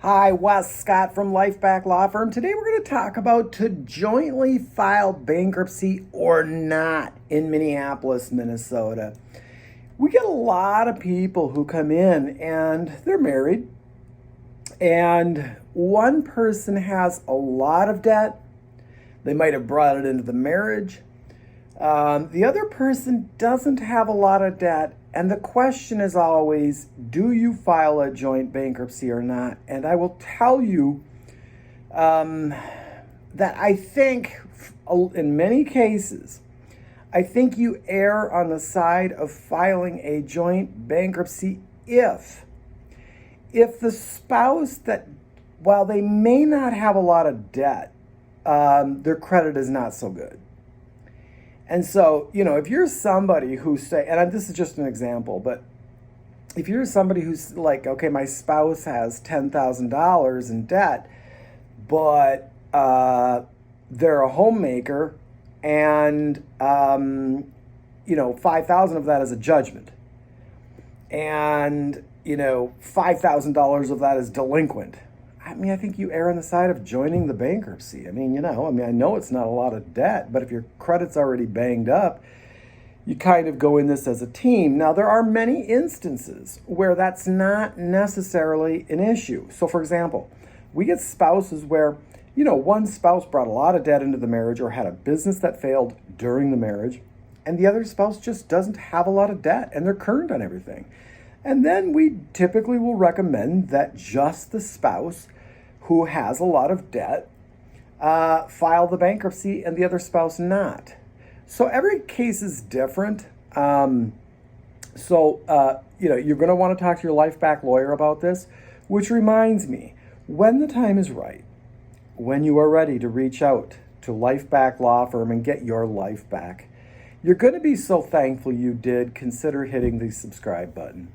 Hi, Wes Scott from Lifeback Law Firm. Today we're going to talk about to jointly file bankruptcy or not in Minneapolis, Minnesota. We get a lot of people who come in and they're married, and one person has a lot of debt. They might have brought it into the marriage. The other person doesn't have a lot of debt. And the question is always, do you file a joint bankruptcy or not? And I will tell you that I think in many cases, I think you err on the side of filing a joint bankruptcy if the spouse that, while they may not have a lot of debt, their credit is not so good. And so, if you're somebody who's and this is just an example, but if you're somebody who's like, okay, my spouse has $10,000 in debt, but they're a homemaker, and 5,000 of that is a judgment, and $5,000 of that is delinquent. I think you err on the side of joining the bankruptcy. I know it's not a lot of debt, but if your credit's already banged up, you kind of go in this as a team. Now, there are many instances where that's not necessarily an issue. So, for example, we get spouses where, one spouse brought a lot of debt into the marriage or had a business that failed during the marriage, and the other spouse just doesn't have a lot of debt and they're current on everything. And then we typically will recommend that just the spouse who has a lot of debt file the bankruptcy and the other spouse not. So every case is different. You're going to want to talk to your Lifeback lawyer about this, which reminds me, when the time is right, when you are ready to reach out to Lifeback Law Firm and get your life back, you're going to be so thankful you did. Consider hitting the subscribe button.